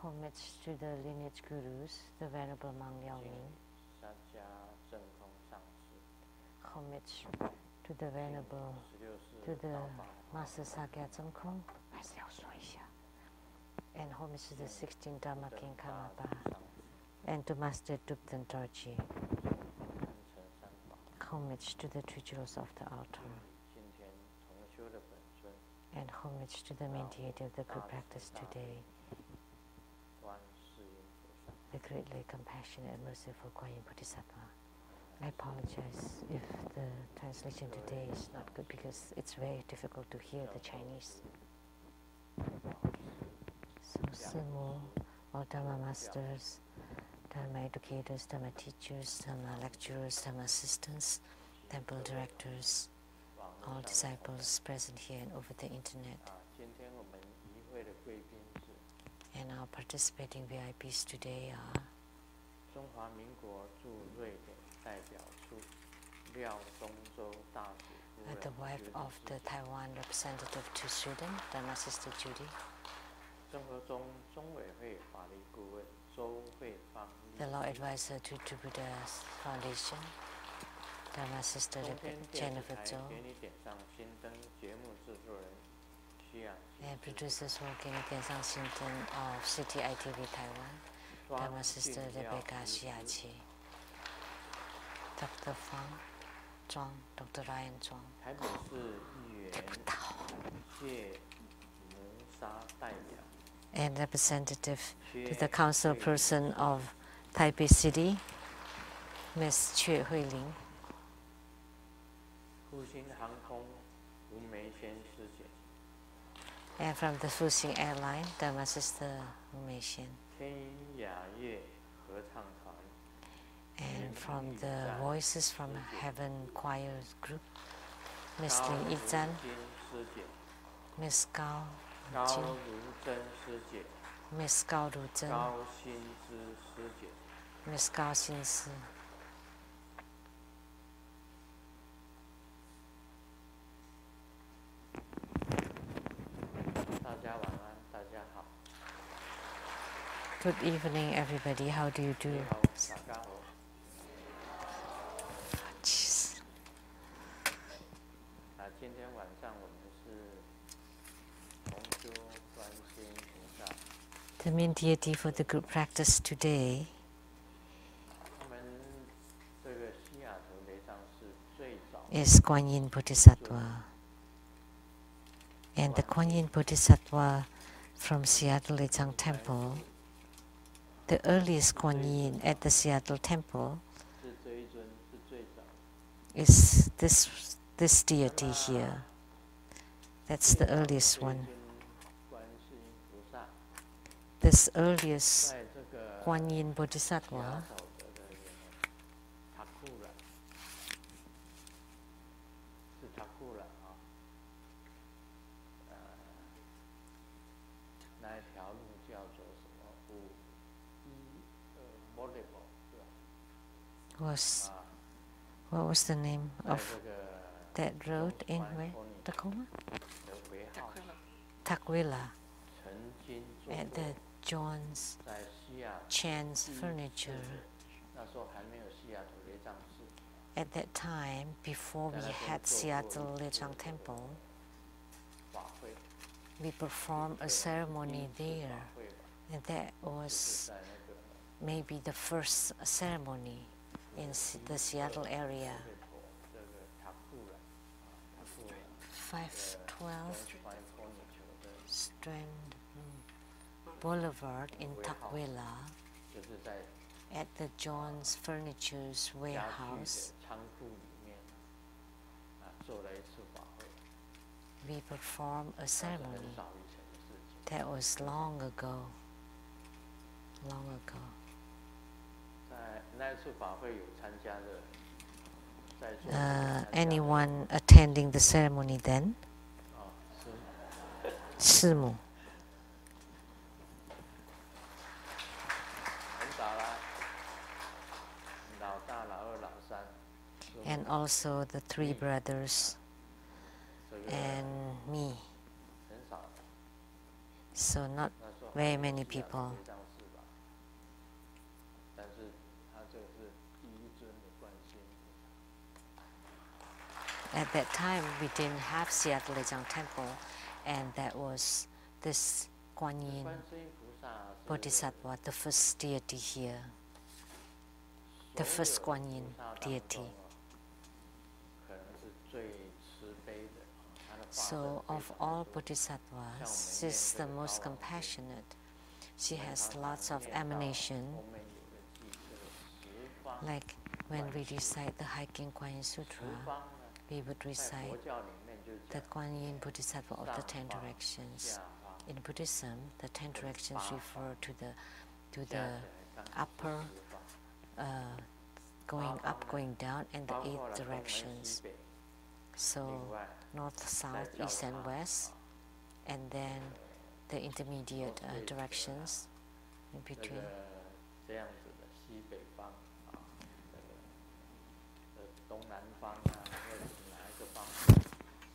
Homage to the lineage gurus, the Venerable Mang Liaoming. Homage to the Venerable, to the Master Sakya Zengkong. And homage to the 16th Dharma King Karmapa. And to Master Dupten Dorji. Homage to the three jewels of the altar. And homage to the mediator of the good practice today, the greatly compassionate and merciful Kuan Yin Bodhisattva. I apologize if the translation today is not good because it's very difficult to hear the Chinese. So, Simu, all Dharma masters, Dharma educators, Dharma teachers, Dharma lecturers, Dharma assistants, temple directors, all disciples present here and over the internet, and our participating VIPs today are the wife of the Taiwan representative to Sweden, Dharma Sister Judy, the law advisor to True Buddha's Foundation, Dharma Sister Jennifer Zhou, and producers working in Tianshan Xinten of CTI-TV Taiwan, Dharma Sister Rebecca Xiaqi, Dr. Fang Zhuang, Dr. Ryan Zhuang, and representative to the council person of Taipei City, Ms. Xue Huiling, and from the Fuxing Airline, Dharma Sister Wu Meishen, and from the Voices from Heaven Choir Group, Ms. Lin Yizhan, Ms. Gao Jin, Ms. Gao Ruzhen, Ms. Gao Xinzi. Good evening, everybody. How do you do? Jeez. The main deity for the group practice today is Kuan Yin Bodhisattva. And the Kuan Yin Bodhisattva from Seattle Lechang Temple, the earliest Kuan Yin at the Seattle Temple, is this deity here. That's the earliest one. This earliest Kuan Yin Bodhisattva was, what was the name of that road in where? Tacoma? Tukwila. At the John's Chan's Furniture. At that time, before we had Seattle Lechang Temple, we performed a ceremony there, and that was maybe the first ceremony in the Seattle area. 512 Strand Boulevard in Tukwila, at the John's Furniture's warehouse. We performed a ceremony. That was long ago. Long ago. Anyone attending the ceremony then? Simu. And also the three brothers and me. So not very many people. At that time, we didn't have Seattle Lejang Temple, and that was this Guan Yin Bodhisattva, the first deity here, the first Guan Yin deity. So of all bodhisattvas, she's the most compassionate. She has lots of emanation. Like when we recite the Hiking Guan Yin Sutra, we would recite the Guan Yin Bodhisattva of the 10 directions. In Buddhism, the 10 directions refer to the upper, going up, going down, and the 8 directions. So north, south, east, and west, and then the intermediate directions in between.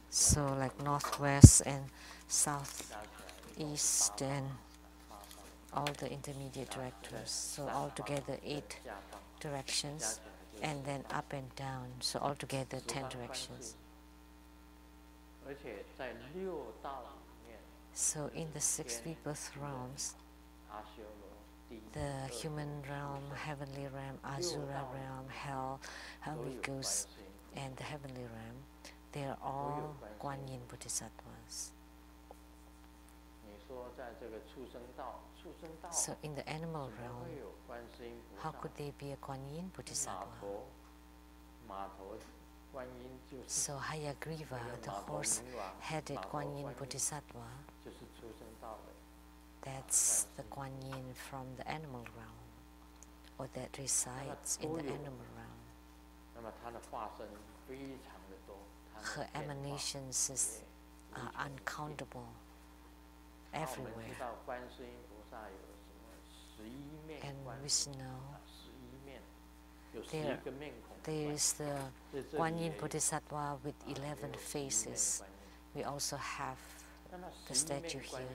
So like northwest and southeast and all the intermediate directors. So altogether 8 directions, and then up and down. So altogether 10 directions. So in the 6 rebirth realms, the human realm, heavenly realm, Asura realm, hell, Holy Ghost, and the heavenly realm, they are all Guan Yin Bodhisattvas. So in the animal realm, how could they be a Guan Yin Bodhisattva? So Hayagriva, the horse-headed Guan Yin Bodhisattva, that's the Guan Yin from the animal realm, or that resides in the animal realm. Her emanations are uncountable everywhere. And Vishnu, there is the Guan Yin Bodhisattva with 11 faces. We also have the statue here.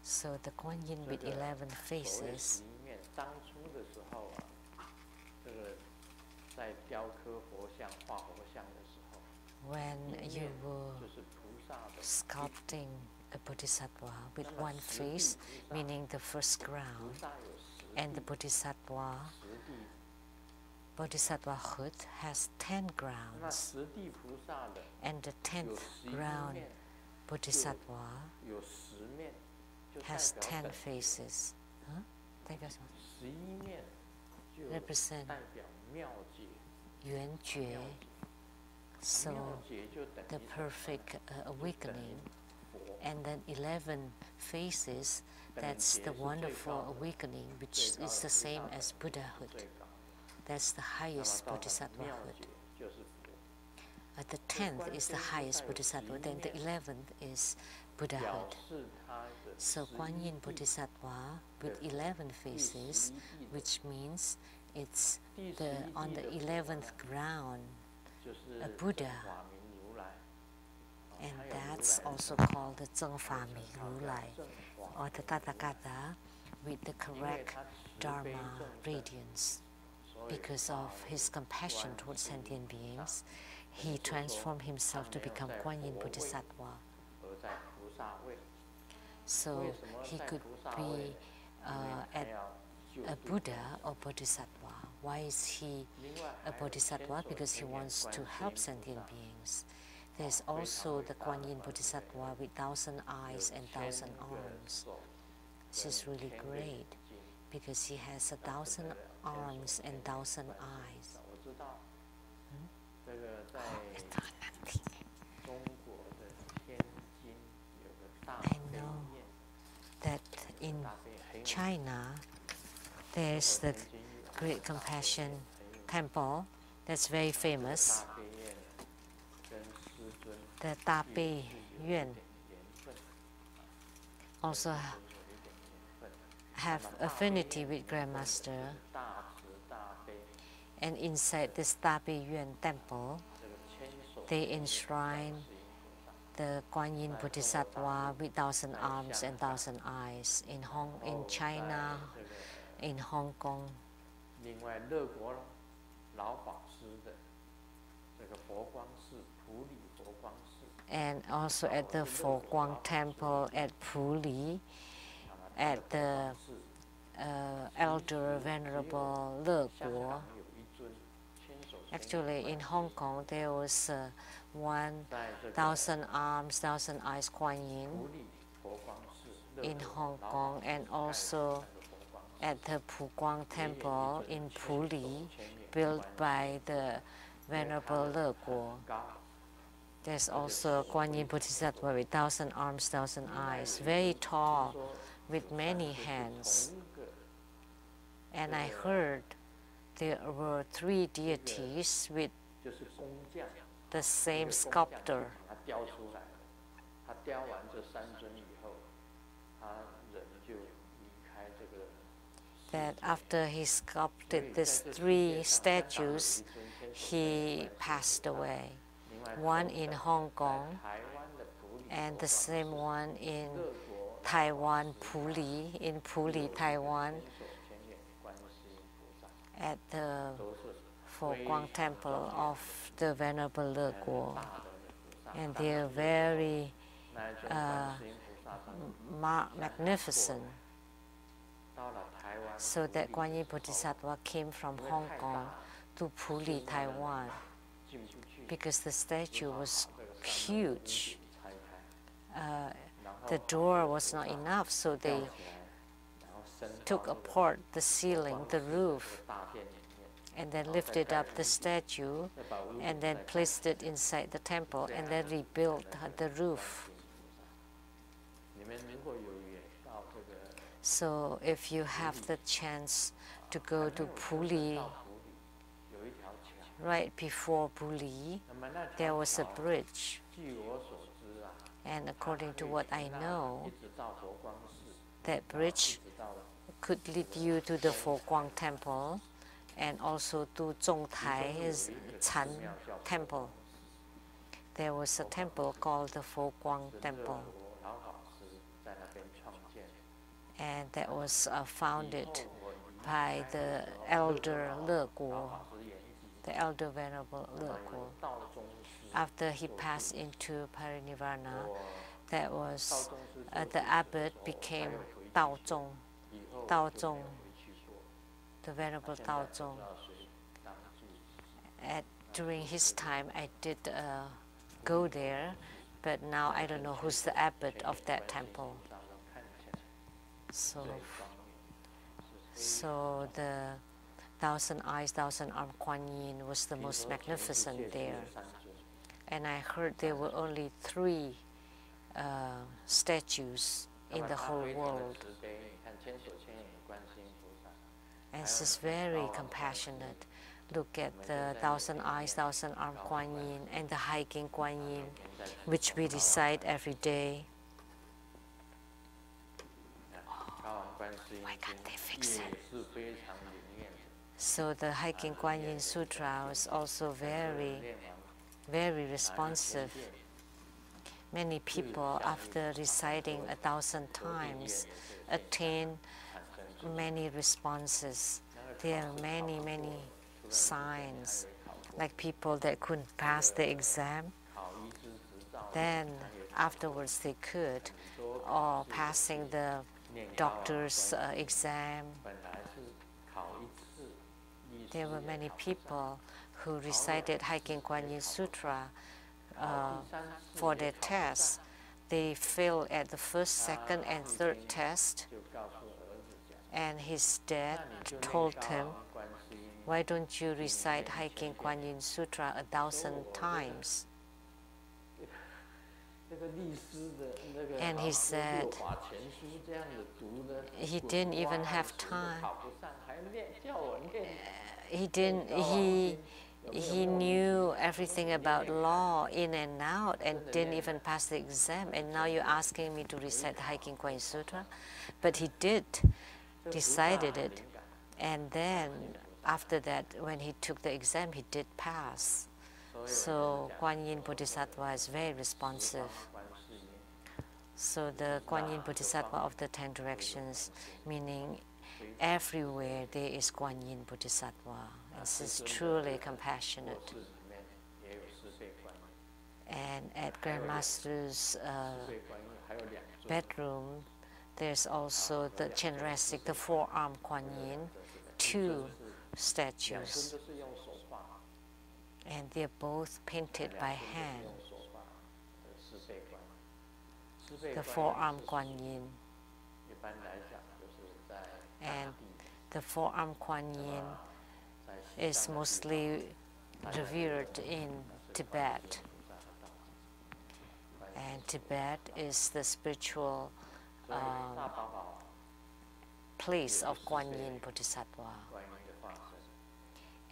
So the Guan Yin with 11 faces, when you were sculpting a bodhisattva with one face, meaning the first ground, and the bodhisattvahood has 10 grounds, and the 10th ground bodhisattva has 10 faces. Huh? Represent Yuan Jue, so the perfect awakening, and then 11 faces, that's the wonderful awakening, which is the same as Buddhahood. That's the highest bodhisattvahood. The 10th is the highest bodhisattva, then the 11th is Buddhahood. So Guan Yin Bodhisattva with 11 faces, which means it's on the 11th ground, a Buddha. And that's also called the Zheng Fa Mi Ru Lai, or the Tathagata with the correct Dharma radiance. Because of his compassion towards sentient beings, he transformed himself to become Guan Yin Bodhisattva. So he could be a Buddha or Bodhisattva. Why is he a Bodhisattva? Because he wants to help sentient beings. There's also the Guan Yin Bodhisattva with 1,000 eyes and 1,000 arms. She's really great because she has 1,000 arms and 1,000 eyes. It's not nothing. I know that in China there's the Great Compassion Temple that's very famous, the Taipei Yuan. Also have affinity with Grandmaster, and inside this Taipei Yuan temple they enshrine the Guan Yin Bodhisattva with 1,000 arms and 1,000 eyes in China, in Hong Kong. And also at the Fo Guang Temple at Puli, at the Elder Venerable Le Guo. Actually, in Hong Kong, there was 1,000 arms, 1,000 eyes Guan Yin in Hong Kong, and also at the Pu Guang Temple in Puli, built by the Venerable Le Guo. There's also Guan Yin Bodhisattva with 1,000 arms, 1,000 eyes, very tall, with many hands. And I heard there were 3 deities with the same sculptor. That after he sculpted these 3 statues, he passed away. One in Hong Kong, and the same one in Taiwan, Puli, in Puli, Taiwan, at the Fo Guang Temple of the Venerable Le Guo. And they are very magnificent. So that Guan Yin Bodhisattva came from Hong Kong to Puli, Taiwan, because the statue was huge. The door was not enough, so they took apart the ceiling, the roof, and then lifted up the statue, and then placed it inside the temple, and then rebuilt the roof. So if you have the chance to go to Puli, right before Puli, there was a bridge. And according to what I know, that bridge could lead you to the Fo Guang Temple and also to Zhongtai's Chan Temple. There was a temple called the Fo Guang Temple, and that was founded by the Elder Le Guo, the Elder Venerable Le Guo. After he passed into parinirvana, that was the abbot became Dao Zong, the Venerable Dao Zong. During his time, I did go there, but now I don't know who's the abbot of that temple. So the 1,000 eyes, 1,000 arm Guan Yin was the most magnificent there. And I heard there were only 3 statues in the whole world. And she's very compassionate. Look at the 1,000 eyes, 1,000 arm Guan Yin and the hiking Guan Yin, which we recite every day. Why can't they fix it? So the hiking Guan Yin Sutra is also very, very responsive. Many people, after reciting 1,000 times, attain many responses. There are many, many signs, like people that couldn't pass the exam, then afterwards they could, or passing the doctor's exam. There were many people who recited Hiking Guan Yin Sutra for their tests. They failed at the first, second, and third test, and his dad told him, "Why don't you recite Hiking Guan Yin Sutra 1,000 times?" And he said he didn't even have time. He knew everything about law in and out and didn't even pass the exam. And now you're asking me to recite the Hiking Guan Yin Sutra? But he did, decided it. And then after that, when he took the exam, he did pass. So Guan Yin Bodhisattva is very responsive. So the Guan Yin Bodhisattva of the 10 directions, meaning everywhere there is Guan Yin Bodhisattva. This is truly compassionate. And at Grandmaster's bedroom, there's also the Chenrezig, the four-armed Guan Yin, 2 statues. And they're both painted by hand. The four-armed Guan Yin. And the four-armed Guan Yin is mostly revered in Tibet. And Tibet is the spiritual place of Guan Yin Bodhisattva.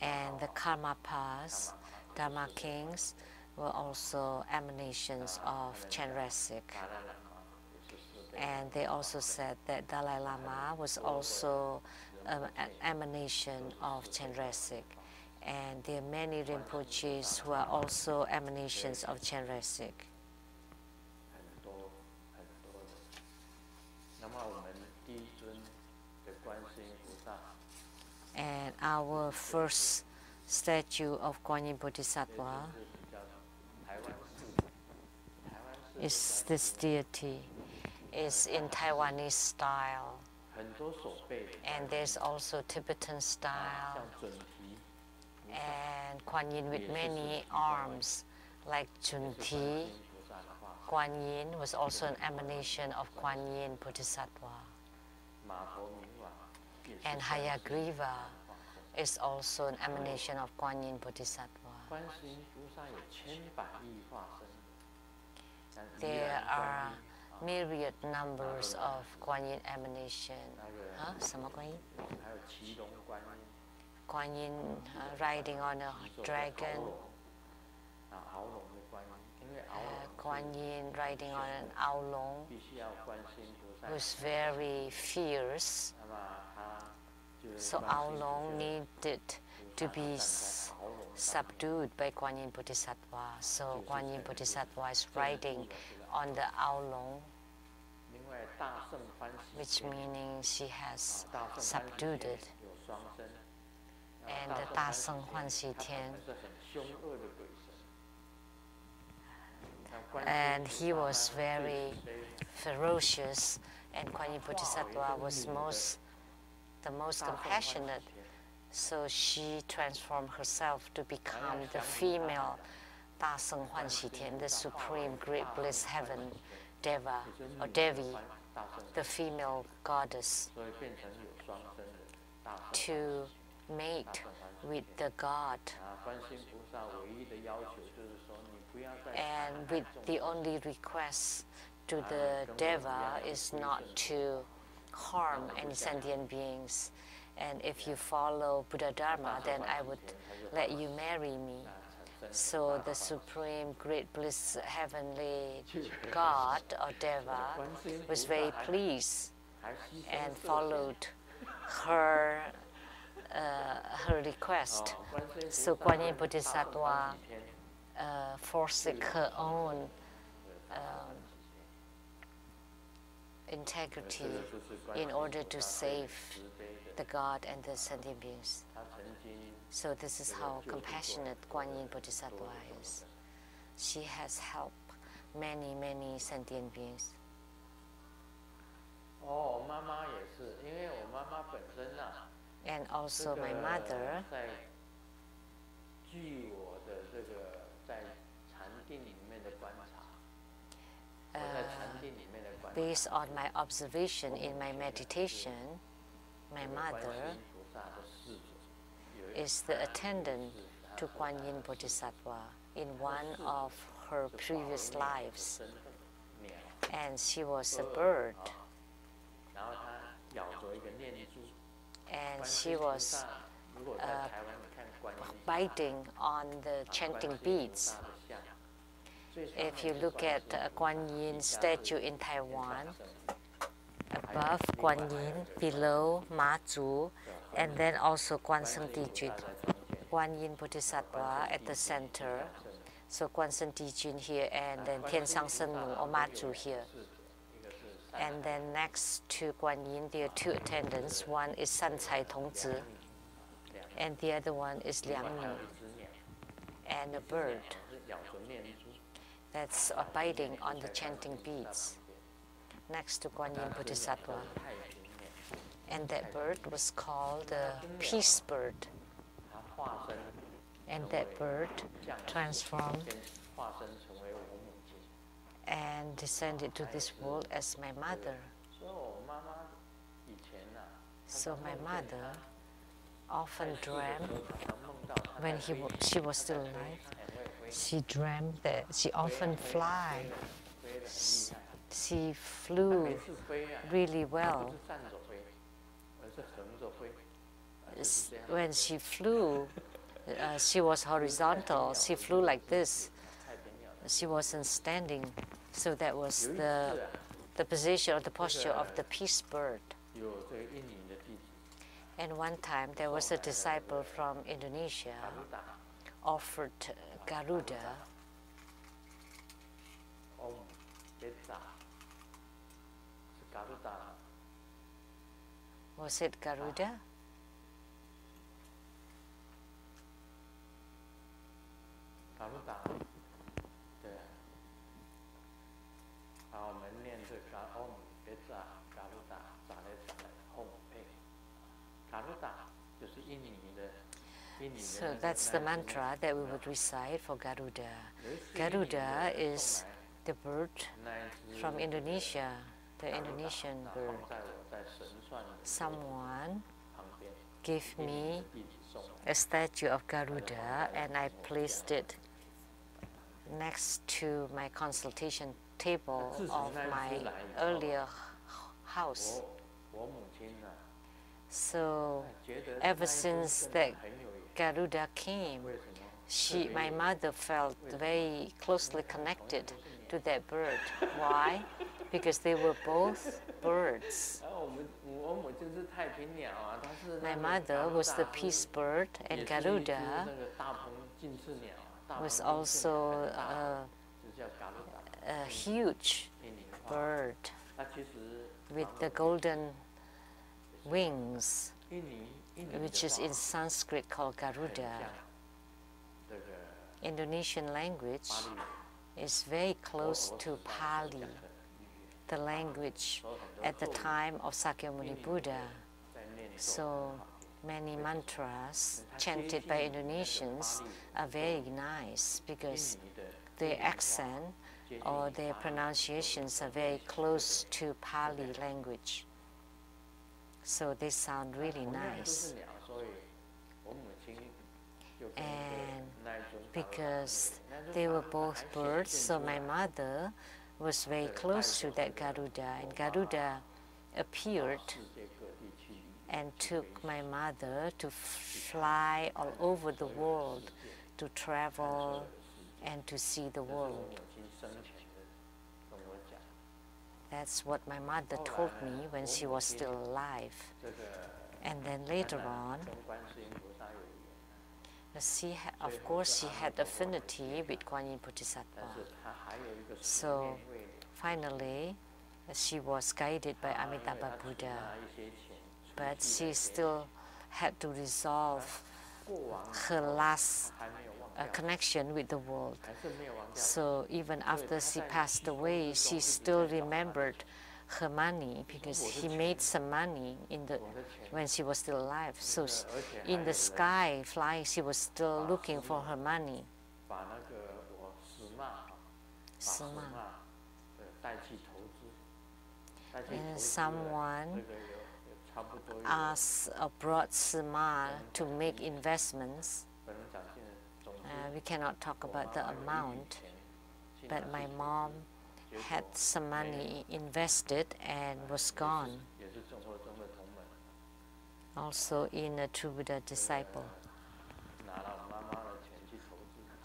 And the Karmapas, Dharma kings, were also emanations of Chenrezig. And they also said that Dalai Lama was also an emanation of Chenrezig. And there are many Rinpoches who are also emanations of Chenrezig. And our first statue of Guan Yin Bodhisattva is this deity. It's in Taiwanese style. And there's also Tibetan style. And Guan Yin with many arms, like Chunti. Guan Yin was also an emanation of Guan Yin Bodhisattva. And Hayagriva is also an emanation of Guan Yin Bodhisattva. There are myriad numbers of Guan Yin emanation. Huh? Guan Yin riding on a dragon. Guan Yin riding on an Aolong, who's very fierce. So Aolong needed to be subdued by Guan Yin Bodhisattva. So Guan Yin Bodhisattva is riding on the Aolong, which means she has subdued it. And the Da Seng Huan Xi Tian, and he was very ferocious, and Guan Yin Bodhisattva was the most compassionate. So she transformed herself to become the female Da Seng Huan Xi Tian, the supreme great bliss heaven, Deva or Devi, the female goddess, to mate with the god. And with the only request to the Deva is not to harm any sentient beings. And if you follow Buddha Dharma, then I would let you marry me. So the supreme great bliss heavenly god or Deva was very pleased and followed her request. So Guan Yin Bodhisattva forsook her own integrity in order to save the God and the sentient beings. So this is how compassionate Guan Yin Bodhisattva is. She has helped many, many sentient beings. And also my mother, based on my observation in my meditation, my mother is the attendant to Guan Yin Bodhisattva in one of her previous lives. And she was a bird. And she was biting on the chanting beads. If you look at a Guan Yin statue in Taiwan, above Guan Yin, below Ma Zhu, and then also Guan Seng Di Jun. Guan Yin Bodhisattva at the center. So Guan Shen Di Jun here, and then Tian Sang Sen Mu or Matsu here. And then next to Guan Yin, there are two attendants. One is San Cai Tong Tze, and the other one is Liang Mi, and a bird that's biting on the chanting beads next to Guan Yin Bodhisattva. And that bird was called the peace bird. And that bird transformed and descended to this world as my mother. So my mother often dreamt, when she was still alive, she dreamt that she often fly. She flew really well. When she flew, she was horizontal. She flew like this. She wasn't standing. So that was the position or the posture of the peace bird. And one time there was a disciple from Indonesia offered Garuda. Was it Garuda? So that's the mantra that we would recite for Garuda. Garuda is the bird from Indonesia, the Indonesian bird. Someone gave me a statue of Garuda, and I placed it next to my consultation table of my earlier house. So ever since that Garuda came, my mother felt very closely connected to that bird. Why? Because they were both birds. My mother was the peace bird, and Garuda was also a huge bird with the golden wings, which is in Sanskrit called Garuda. Indonesian language is very close to Pali, the language at the time of Sakyamuni Buddha. So many mantras chanted by Indonesians are very nice because their accent or their pronunciations are very close to Pali language. So they sound really nice. And because they were both birds, so my mother was very close to that Garuda, and Garuda appeared and took my mother to fly all over the world, to travel and to see the world. That's what my mother told me when she was still alive. And then later on, of course, she had affinity with Guan Yin Bodhisattva. So finally, she was guided by Amitabha Buddha. But she still had to resolve her last connection with the world. So even after she passed away, she still remembered her money because he made some money when she was still alive. So in the sky flying, she was still looking for her money. Sima. And someone asked or brought Sima to make investments. We cannot talk about the amount, but my mom had some money invested and was gone. Also in a true Buddha disciple.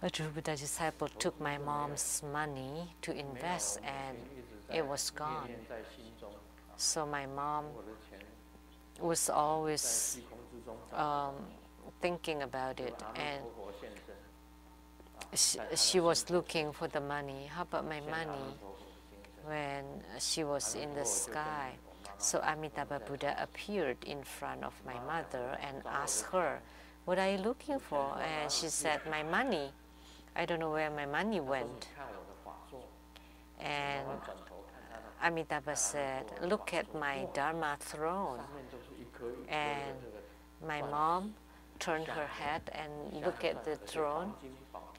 A true Buddha disciple took my mom's money to invest and it was gone. So my mom was always thinking about it, and she was looking for the money. How about my money? When she was in the sky, so Amitabha Buddha appeared in front of my mother and asked her, "What are you looking for?" And she said, "My money. I don't know where my money went." And Amitabha said, "Look at my Dharma throne." And my mom turned her head and looked at the throne.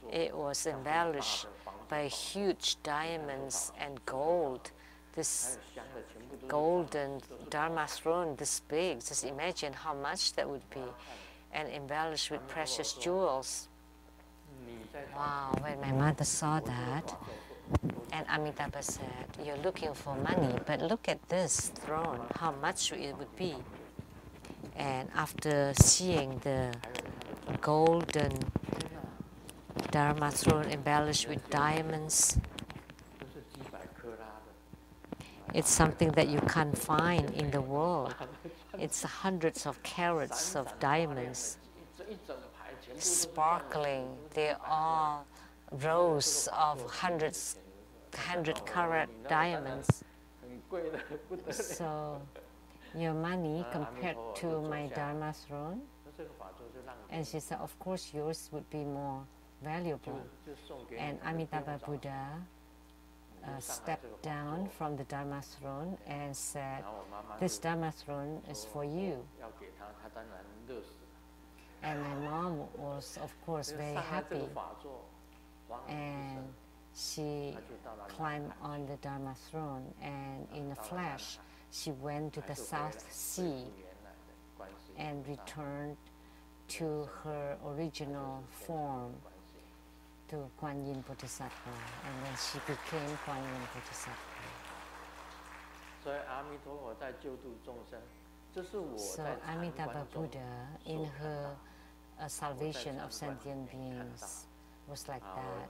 It was embellished by huge diamonds and gold. This golden Dharma throne, this big, just imagine how much that would be, and embellished with precious jewels. Wow, when my mother saw that, and Amitabha said, "You're looking for money, but look at this throne, how much it would be." And after seeing the golden Dharma throne embellished with diamonds, it's something that you can't find in the world. It's hundreds of carats of diamonds, sparkling. They're all rows of 100-carat diamonds. So your money compared to my Dharma throne? And she said, "Of course yours would be more valuable." And Amitabha Buddha stepped down from the Dharma throne and said, "This Dharma throne is for you." And my mom was, of course, very happy. And she climbed on the Dharma throne, and in a flash, she went to the South Sea and returned to her original form, to Kuan Yin Bodhisattva, and then she became Kuan Yin Bodhisattva. So Amitabha Buddha, in her salvation of sentient beings, was like that.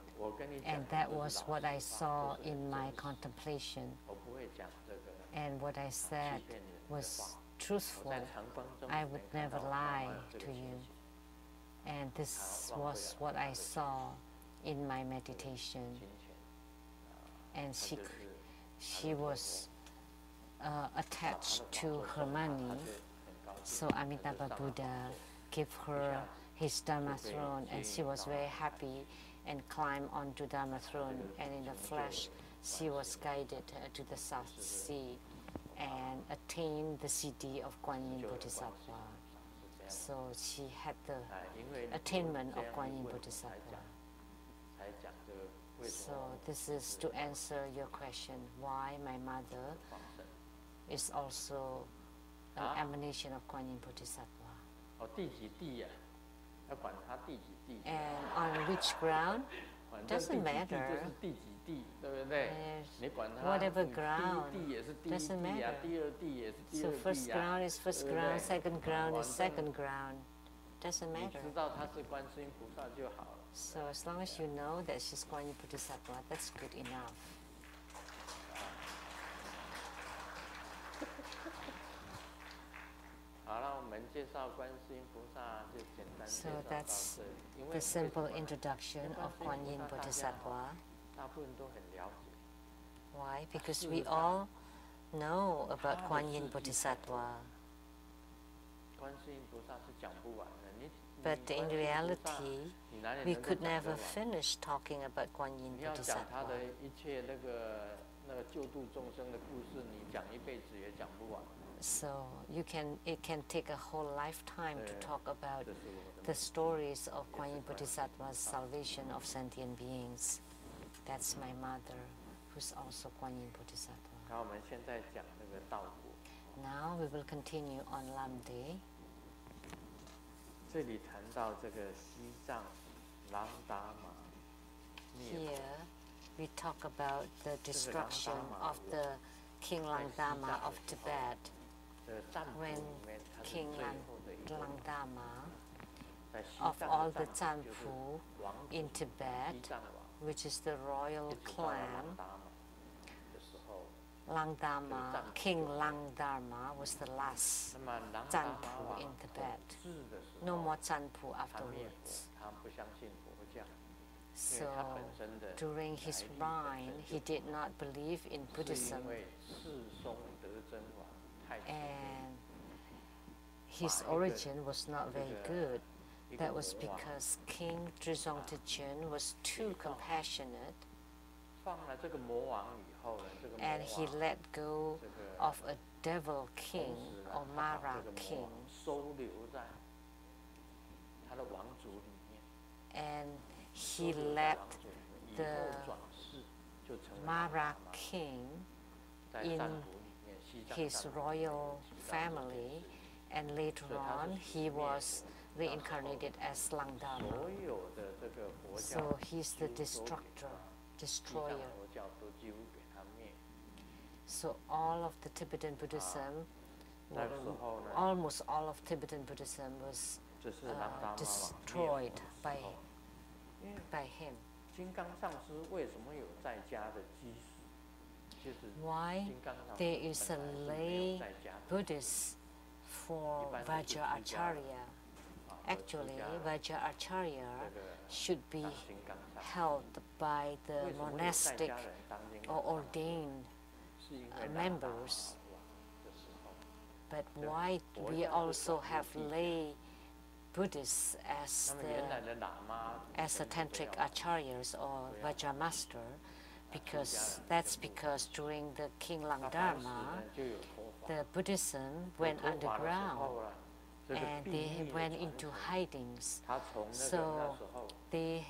And that was what I saw in my contemplation. And what I said was truthful. I would never lie to you. And this was what I saw in my meditation. And she was attached to her money. So Amitabha Buddha gave her his Dharma throne, and she was very happy and climbed onto Dharma throne, and in a flash she was guided to the South Sea and attained the city of Kuan Yin Bodhisattva. So she had the attainment of Kuan Yin Bodhisattva. So this is to answer your question, why my mother is also an emanation of Kuan Yin Bodhisattva. And on which ground? Doesn't matter. Whatever ground, doesn't matter. So first ground is first ground, second ground is second ground. Doesn't matter. So as long as you know that she's Kuan Yin Bodhisattva, that's good enough. So that's the simple introduction of Kuan Yin Bodhisattva. Why? Because we all know about Kuan Yin Bodhisattva. But in reality, we could never finish talking about Kuan Yin Bodhisattva. So it can take a whole lifetime to talk about the stories of Kuan Yin Bodhisattva's salvation of sentient beings. That's my mother, who's also Kuan Yin Bodhisattva. Now we will continue on Lamdre. Here we talk about the destruction of the King Lamdama of Tibet. When King Lamdama, of all the Zanpu in Tibet, which is the royal clan, Langdama, King Langdama was the last Zanpu in Tibet. No more Zanpu afterwards. So during his reign, he did not believe in Buddhism, and his origin was not very good. That was because King Zhizong Tijun was too compassionate, and he let go of a devil king or Mara king, and he let the Mara king in his royal family, and later on he was reincarnated as Langdama. So he's the destroyer. So all of the Tibetan Buddhism, almost all of Tibetan Buddhism was destroyed by him. Why there is a lay Buddhist for Vajracharya? Actually, Vajracharya should be held by the monastic or ordained members. But why we also have lay Buddhists as the tantric acharyas or Vajra master? That's because during the King Langdama, the Buddhism went underground and they went into hidings. So they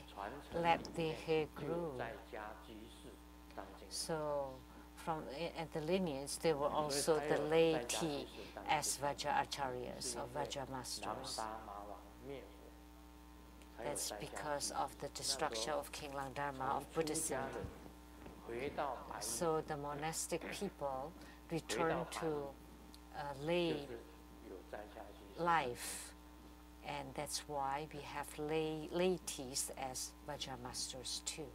let their hair grow. So at the lineage, there were also the laity as Vajra acharyas or Vajra masters. That's because of the destruction of King Langdama of Buddhism. So the monastic people returned to lay life, and that's why we have laities as Vajra masters too.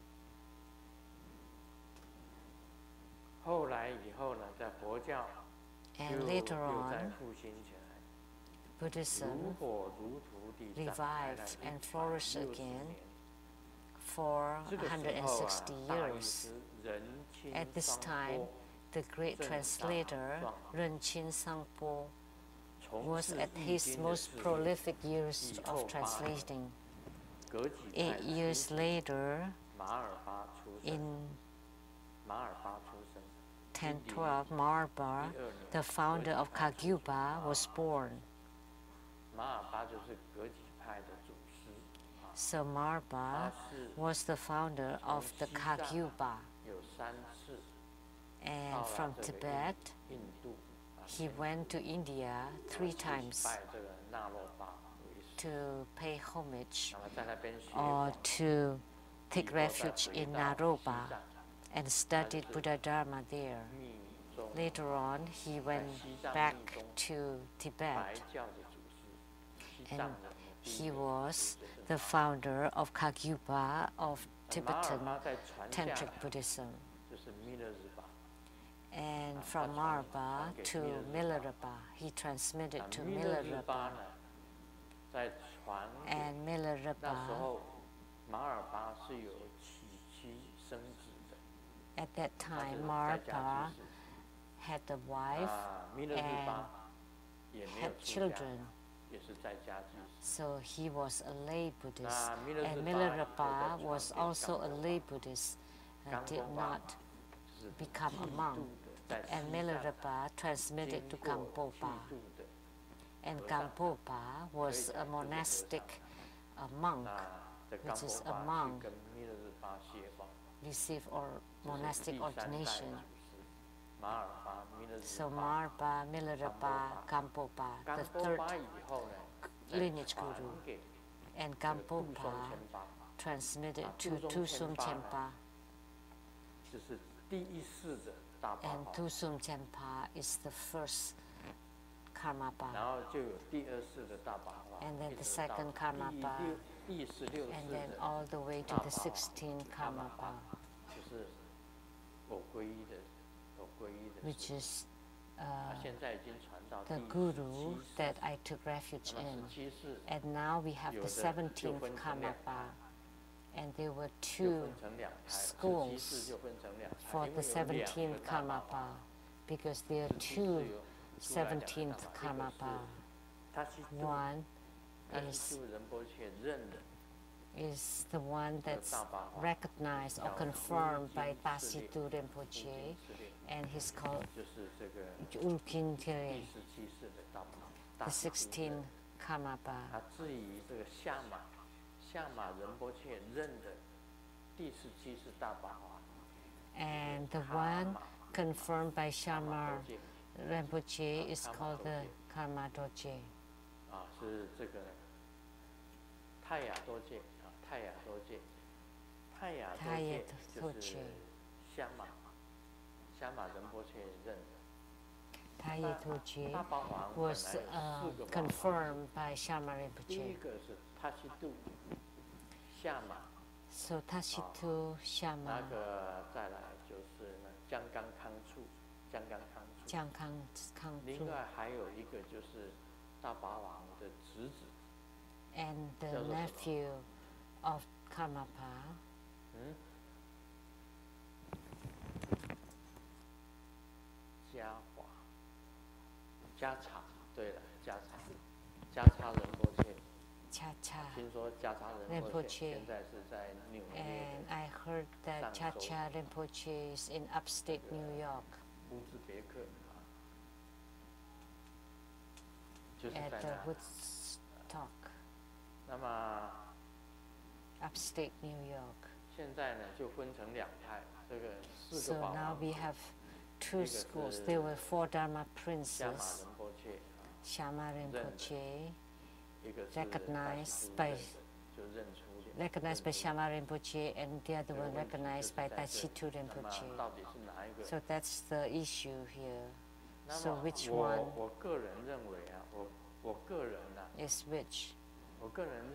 And later on, Buddhism revived and flourished again for 160 years. At this time, the great translator Ren Qin Sangpo was at his most prolific years of translating. 8 years later, in 1012, Marba, the founder of Kagyupa, was born. So Marba was the founder of the Kagyupa. And from Tibet, he went to India 3 times to pay homage or to take refuge in Naropa and studied Buddha Dharma there. Later on, he went back to Tibet, and he was the founder of Kagyupa of Tibetan Tantric Buddhism. And from Marba to Milarepa, he transmitted to Milarepa. And Milarepa, at that time, Marba had a wife and had children. So he was a lay Buddhist. And Milarepa was also a lay Buddhist, did not become a monk. And Milarepa transmitted to Gampopa. And Gampopa was a monastic monk, which is a monk, received monastic ordination. So Marba, Milarepa, Gampopa, the 3rd lineage guru. And Gampopa transmitted to Tusum Chenpa. And Tusum Chenpa is the first Karmapa. And then the 2nd Karmapa. And then all the way to the 16th Karmapa. which is the guru that I took refuge in. And now we have the 17th Karmapa. And there were 2 schools for the 17th Karmapa, because there are 2 17th Karmapa. One is the one that's recognized or confirmed by Tasitu Rinpoche, and he's called Lu-Ling Shen Ching, the 16th Karmapa. And the one confirmed by Shamar Rinpoche is called the Karma Doje. Taya Doje. Taya Doje was confirmed by Shamar Rinpoche. So Tashitu Shama, Jiang Kang Chu, and the nephew of Karmapa, Cha-Cha Rinpoche, and I heard that Cha-Cha Rinpoche is in upstate New York, at the Woodstock, upstate New York. So now we have 2 schools. There were 4 Dharma princes, Shama Rinpoche, recognized by Shama Rinpoche, and the other one recognized by Tachitu Rinpoche. So that's the issue here. So which one is which?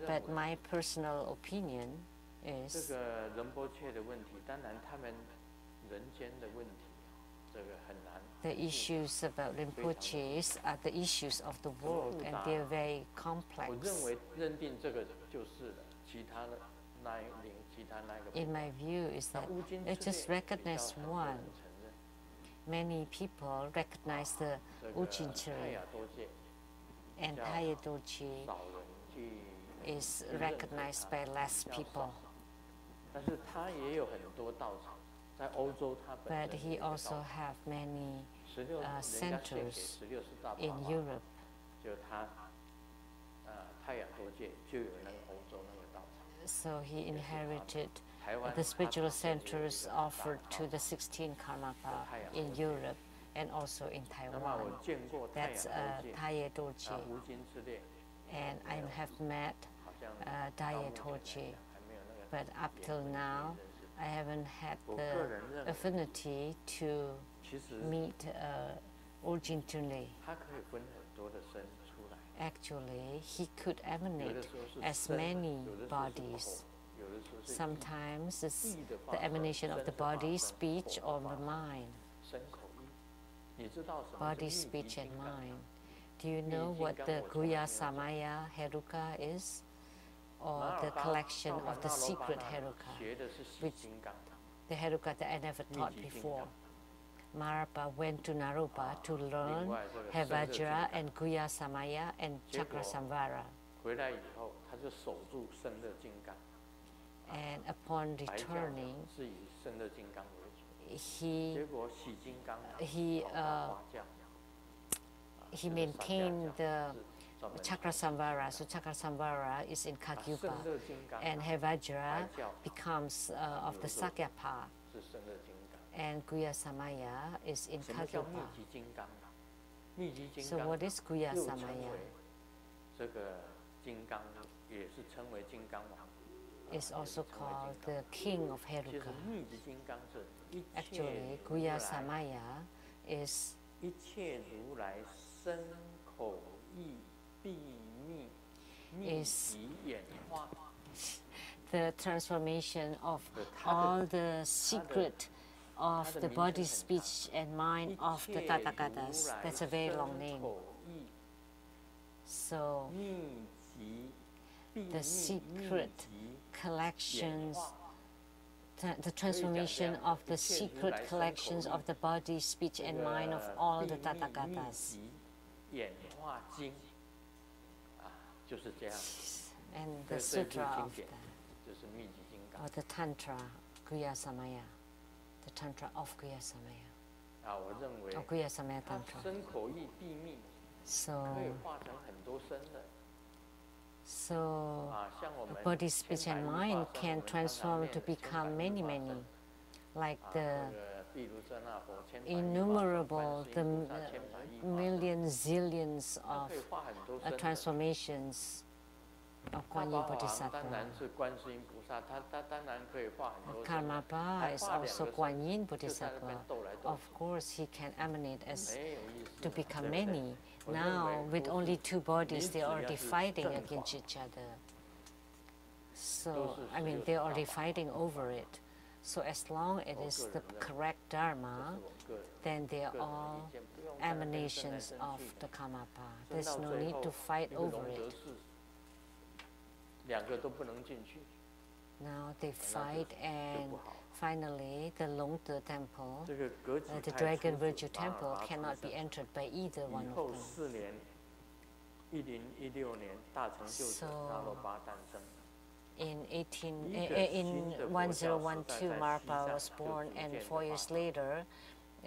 But my personal opinion is the issues about Rinpoches are the issues of the world, and they're very complex. In my view, is that let's just recognize one. Many people recognize the Ujinchari, and Taya Doji is recognized by less people. But he also have many centers in Europe. So he inherited the spiritual centers offered to the 16 Karmapa in Europe and also in Taiwan. That's Taya Doji. And I have met Taya Doji, but up till now I haven't had the affinity to meet Ujin Tunle. Actually, he could emanate as many bodies. Sometimes it's the emanation of the body, speech, or the mind. Body, speech, and mind. Do you know what the Guya Samaya Heruka is? Or the collection of the secret Heruka, which the Heruka that I never taught before. Marapa went to Naropa to learn Hevajra and Guya Samaya and Chakra Samvara. And upon returning, he maintained the Chakra Samvara. So Chakra Samvara is in Kagyupa, and Hevajra becomes of the Sakyapa, and Guya Samaya is in Kagyupa. So what is Guya Samaya? It's also called the King of Heruka. Actually, Guya Samaya is the transformation of all the secret of the body, speech, and mind of the Tathagatas. That's a very long name. So, the secret collections, the transformation of the secret collections of the body, speech, and mind of all the Tathagatas. And the sutra of that, or the Tantra Guhya Samaya, the Tantra of Guhya Samaya, or Guhya Samaya Tantra. So body, speech, and mind can transform to become many, many, like the innumerable, the millions, zillions of transformations of Kuan Yin Bodhisattva. Karmapa is also Kuan Yin Bodhisattva. Of course, he can emanate as to become many. Now, with only two bodies, they are already fighting against each other. So, I mean, they're already fighting over it. So, as long as it is the correct Dharma, then they are all emanations of the Karmapa. There's no need to fight over it. Now they fight, and finally the Lamdre temple, the Dragon Virtue temple, cannot be entered by either one of them. So in 1012, Marpa was born, and 4 years later,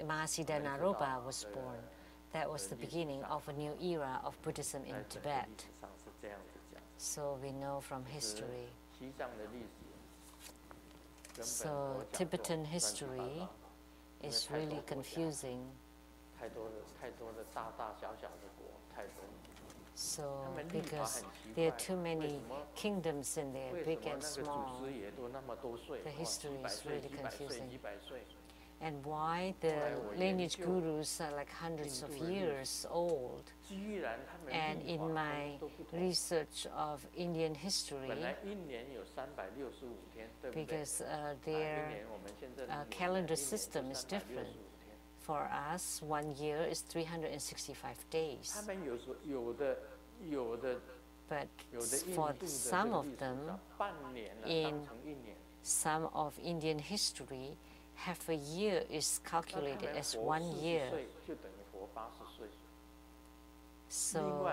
Mahasiddha Naropa was born. That was the beginning of a new era of Buddhism in Tibet. So we know from history. So Tibetan history is really confusing. So because there are too many kingdoms in there, big and small, the history is really confusing. And why the lineage gurus are like hundreds of years old. And in my research of Indian history, because their calendar system is different. For us, 1 year is 365 days. But for some of them, in some of Indian history, half a year is calculated as 1 year. So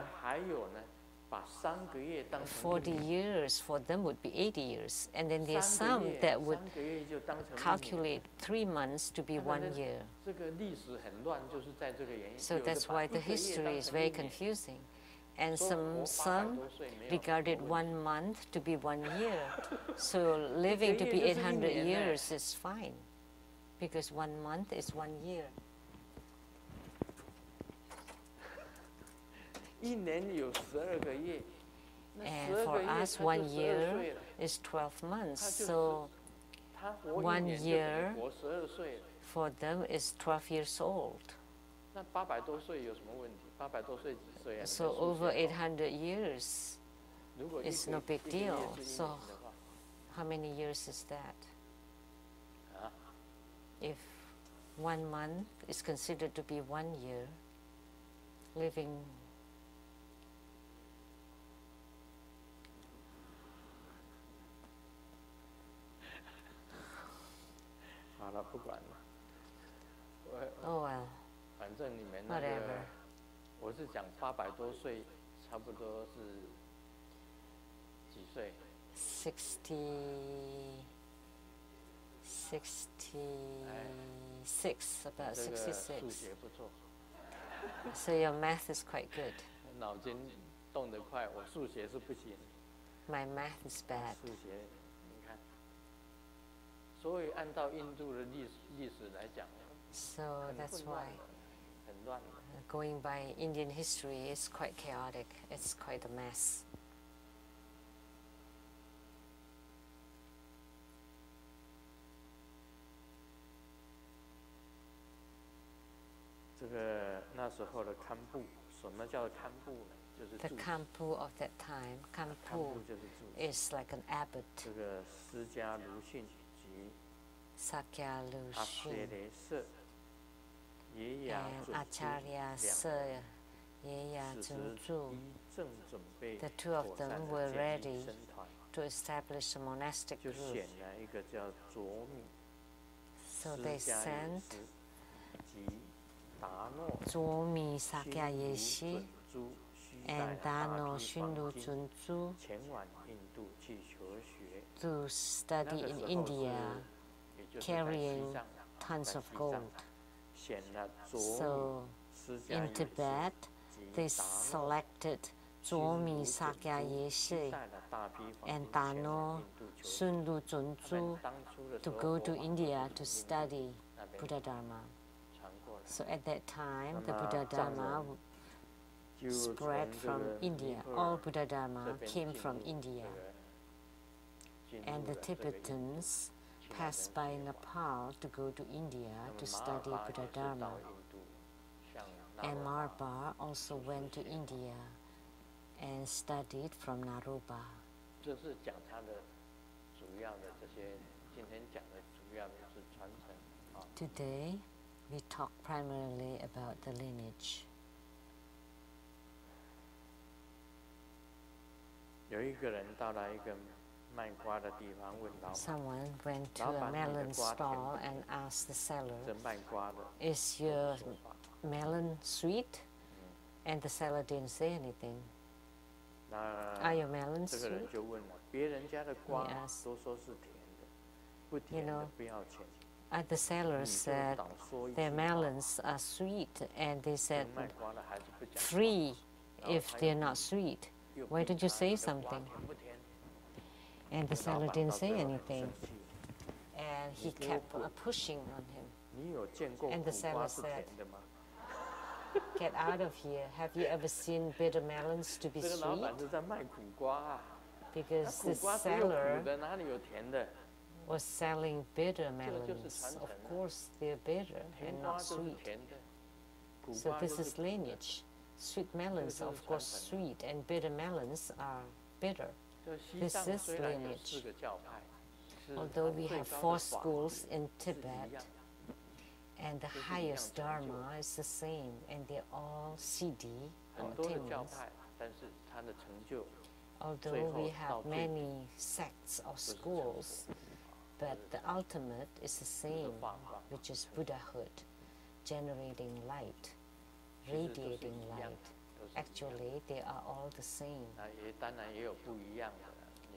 40 years for them would be 80 years. And then there's some that would calculate 3 months to be 1 year. So that's why the history is very confusing. And some regarded 1 month to be 1 year. So living to be 800 years is fine, because 1 month is 1 year. And for us, 1 year is 12 months. So 1 year for them is 12 years old. So over 800 years is no big deal. So how many years is that? If 1 month is considered to be 1 year, living oh well, whatever. 我是讲800多岁，差不多是几岁？66, about 66. 数学不错。So your math is quite good. 脑筋动得快，我数学是不行。My math is bad. 数学，你看，所以按照印度的历史来讲， So that's why 很乱。 Going by Indian history is quite chaotic. It's quite a mess. 这个那时候的堪布，什么叫堪布呢？就是 The Kampu of that time, Kampu is like an abbot. 这个释迦如训及 Sakya Lu-Ling and and Acharya Se Yeya Zunzu. The two of them were ready to establish a monastic group. So they sent Zuomi Sakya Yeshi and Dano Shunlu Zunzu to study in India, carrying tons of gold. So in Tibet, they selected Zuomi Sakya Yeshi and Dano Shunlu Zunzu to go to India to study Buddha Dharma. So at that time, the Buddha Dharma spread from India. All Buddha Dharma came from India. And the Tibetans passed by Nepal to go to India to study Buddha Dharma. And Marbar also went to India and studied from Naropa. Today, we talk primarily about the lineage. Someone went to a melon stall and asked the seller, "Is your melon sweet?" And the seller didn't say anything. "Are your melons sweet?" He asked. You know, the seller said their melons are sweet, and they said free if they're not sweet. Why don't you say something? And the seller didn't say anything, and he kept pushing on him. And the seller said, "Get out of here. Have you ever seen bitter melons to be sweet?" Because the seller was selling bitter melons. Of course, they're bitter and not sweet. So this is lineage. Sweet melons are of course sweet, and bitter melons are bitter. This is lineage. Although we have 4 schools in Tibet, and the highest Dharma is the same, and they're all Siddhi or attainments. Although we have many sects or schools, but the ultimate is the same, which is Buddhahood, generating light, radiating light. Actually, they are all the same.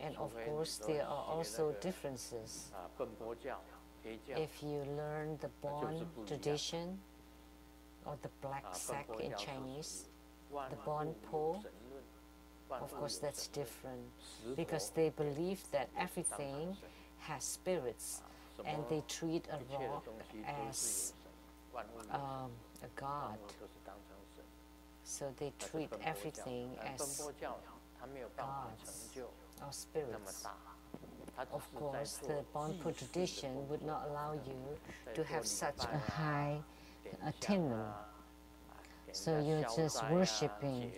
And of course, there are also differences. If you learn the Bon tradition, or the black sect in Chinese, the Bon Po, of course that's different, because they believe that everything has spirits, and they treat a rock as a god. So they treat everything as gods or spirits. Of course, the Bon Po tradition would not allow you to have such a high attainment. So you're just worshipping,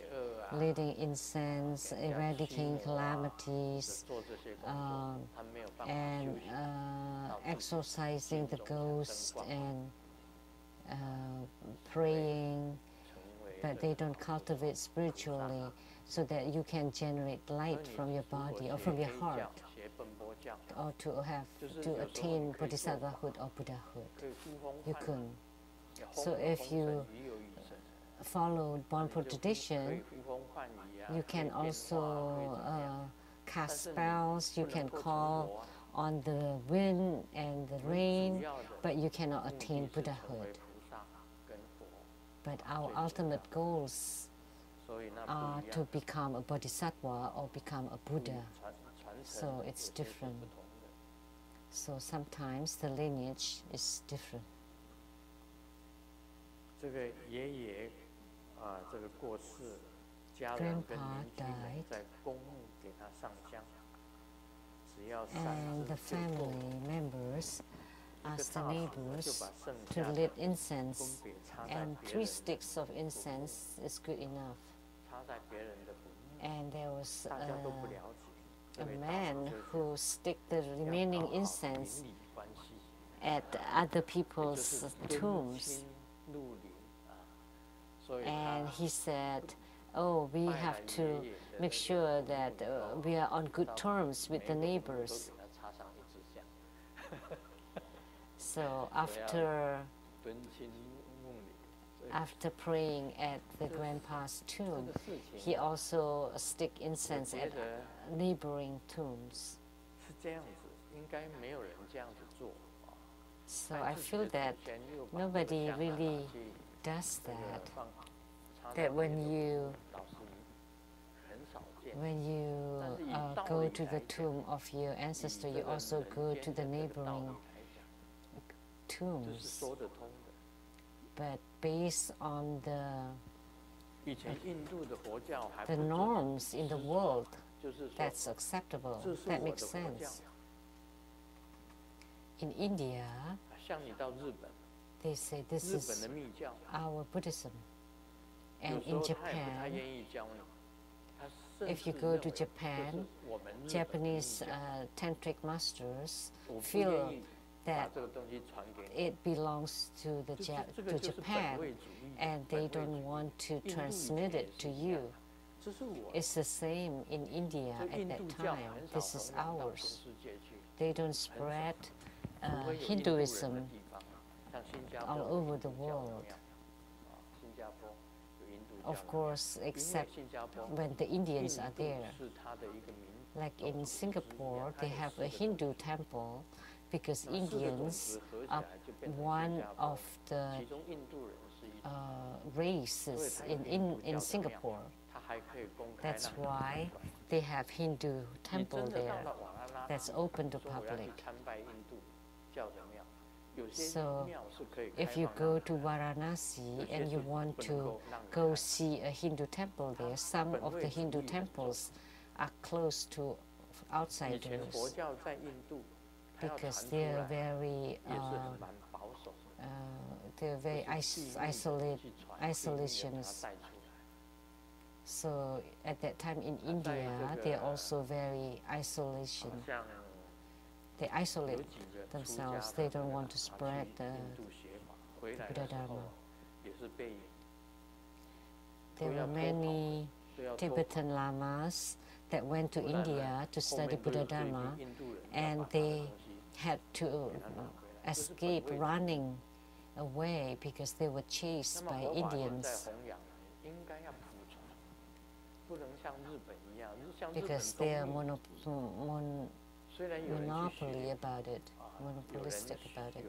leading incense, eradicating calamities, and exorcising the ghost, and praying, but they don't cultivate spiritually so that you can generate light from your body or from your heart, or to attain bodhisattvahood or Buddhahood. You couldn't. So if you follow Bon Po tradition, you can also cast spells, you can call on the wind and the rain, but you cannot attain Buddhahood. But our ultimate goals are to become a bodhisattva or become a Buddha. So it's different. So sometimes the lineage is different. Grandpa died, and the family members asked the neighbors to lit incense, and 3 sticks of incense is good enough. And there was a man who stick the remaining incense at other people's tombs. And he said, oh, we have to make sure that we are on good terms with the neighbors. So after praying at the grandpa's tomb, he also stick incense at neighboring tombs. So I feel that nobody really does that. That when you go to the tomb of your ancestor, you also go to the neighboring tombs. But based on the norms in the world, that's acceptable. That makes sense. In India, they say this is our Buddhism. And in Japan, if you go to Japan, Japanese tantric masters feel that it belongs to Japan, and they don't want to transmit it to you. It's the same in India at that time. This is ours. They don't spread Hinduism all over the world. Of course, except when the Indians are there. Like in Singapore, they have a Hindu temple because Indians are one of the races in Singapore. That's why they have Hindu temple there that's open to public. So if you go to Varanasi and you want to go see a Hindu temple there, some of the Hindu temples are closed to outsiders because they're very isolationist. So at that time in India, they're also very isolation. They isolate themselves. They don't want to spread the Buddha Dharma. There were many Tibetan lamas that went to India to study Buddha Dharma, and they had to escape running away because they were chased by Indians. Because they are monopolistic about it.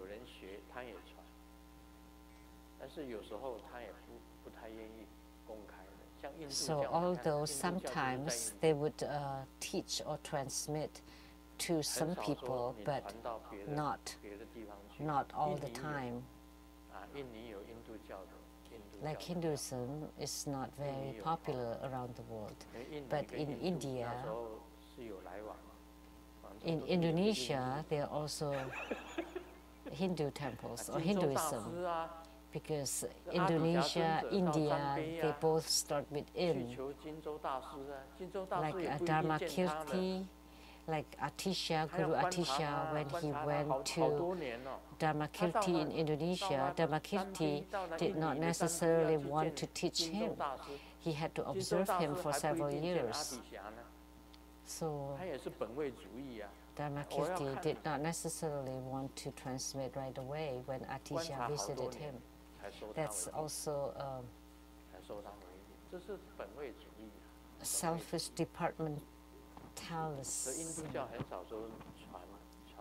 So although sometimes they would teach or transmit to some people, but not all the time. Like Hinduism is not very popular around the world, but in India, in Indonesia, there are also Hindu temples or Hinduism, because Indonesia, India, they both start with In. Like Dharma Kirti, like Atisha, Guru Atisha, when he went to Dharma Kirti in Indonesia, Dharma Kirti did not necessarily want to teach him. He had to observe him for several years. So Dharma Kirti did not necessarily want to transmit right away when Atisha visited him. That's also selfish departmentalism.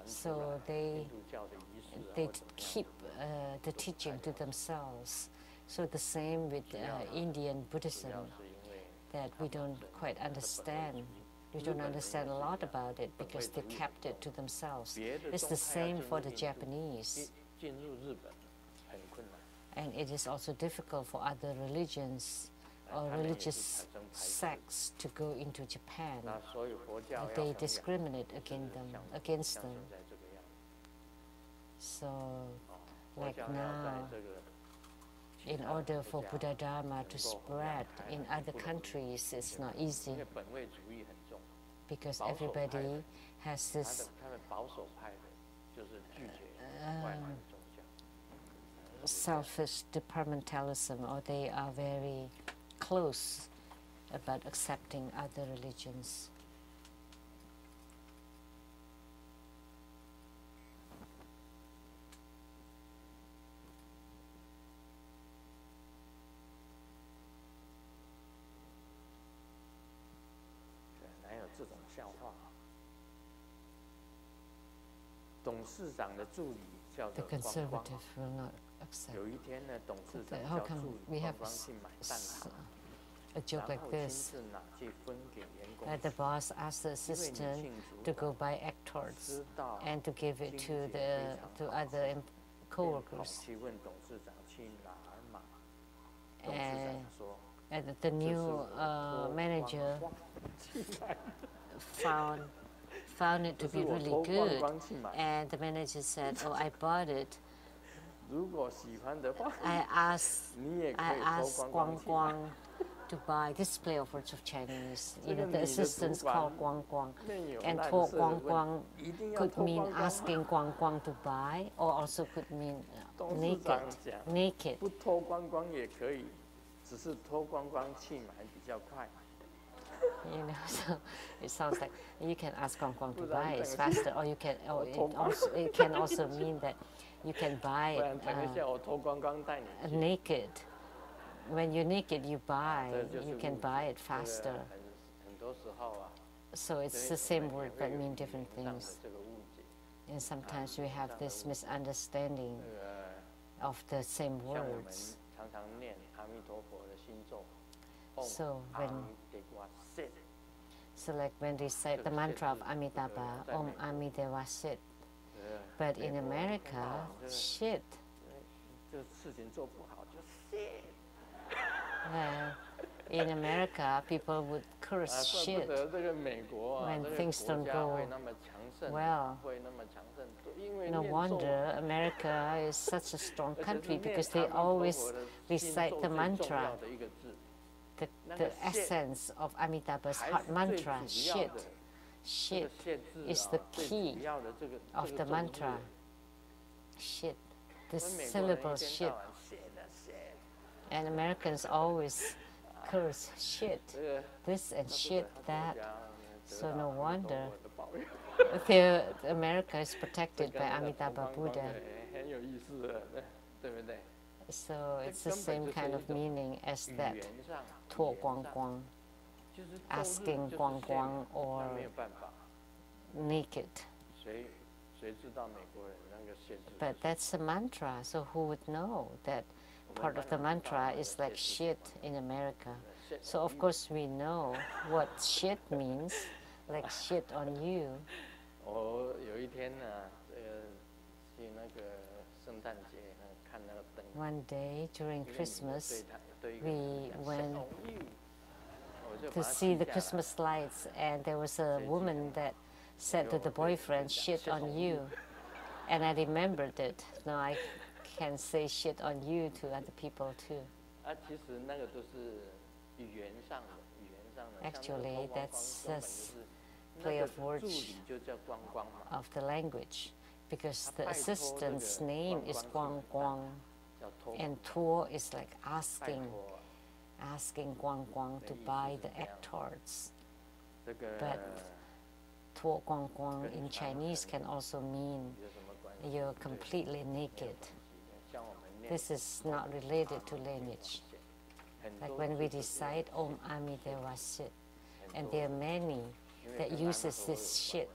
So they keep the teaching to themselves. So the same with Indian Buddhism, that we don't quite understand. We don't understand a lot about it because they kept it to themselves. It's the same for the Japanese. And it is also difficult for other religions or religious sects to go into Japan. They discriminate against them. So, like now, in order for Buddha Dharma to spread in other countries, it's not easy because everybody has this selfish departmentalism, or they are very close about accepting other religions. The conservative will not accept. How come we have a joke like this? The boss asked the assistant to go buy egg tarts and to give it to other co-workers. And the new manager found it to be really good, and the manager said, "Oh, I bought it. I asked Guang Guang to buy." This play of words of Chinese. You know, the assistants call Guang Guang, and for Guang Guang could mean asking Guang Guang to buy, or also could mean naked. Naked. You know, so it sounds like you can ask Guang Guang to buy, it's faster, or you can, it can also mean that you can buy it naked. When you're naked, you buy. You can buy it faster. So it's the same word but mean different things. And sometimes we have this misunderstanding of the same words. So like when they say the mantra of Amitabha, Om Amideva Sit. But in America, shit. In America, people would curse shit when things don't go well. No wonder America is such a strong country, because they always recite the mantra. The essence of Amitabha's heart mantra, shit. Shit is the key of the mantra. Shit. This syllable, shit. And Americans always curse shit. This and shit, that. So no wonder America is protected by Amitabha Buddha. So it's the same kind of meaning as that To Guang Guang, asking Guang Guang, or naked. But that's a mantra, so who would know that part of the mantra is like shit in America? So of course we know what shit means, like shit on you. One day during Christmas, we went to see the Christmas lights, and there was a woman that said to the boyfriend, shit on you. And I remembered it. Now I can say shit on you to other people too. Actually, that's a play of words of the language, because the assistant's name is Guang Guang, and To is like asking Guang Guang to buy the egg tarts. But To Guang Guang in Chinese can also mean you're completely naked. This is not related to lineage. Like when we recite Om Amideva Sit, and there are many that uses this shit.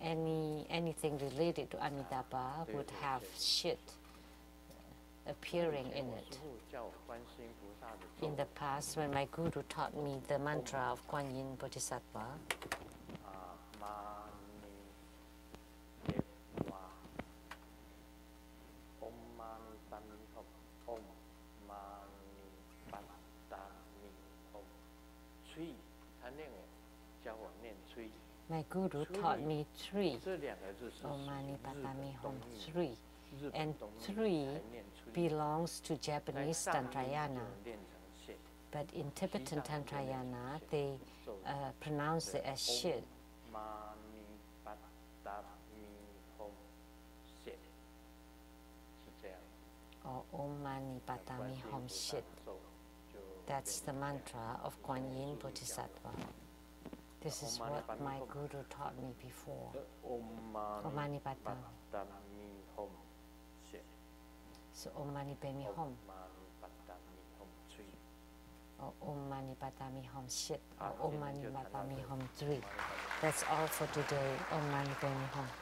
Anything related to Amitabha would have shit appearing in it. In the past, when my guru taught me the mantra of Kuan Yin Bodhisattva, my guru taught me three. Om Mani Padme Hum, three. And three belongs to Japanese Tantrayana. But in Tibetan Tantrayana, they pronounce it as shit. or Om Mani Padme Hum Shit. That's the mantra of Kuan Yin Bodhisattva. This is what my Guru taught me before. Om Mani Padme. So Om Mani Padme Hum. Or Om Mani Padme Hum Shit. Or Om Mani Padme Hum 3. That's all for today. Om Mani Padme Hum.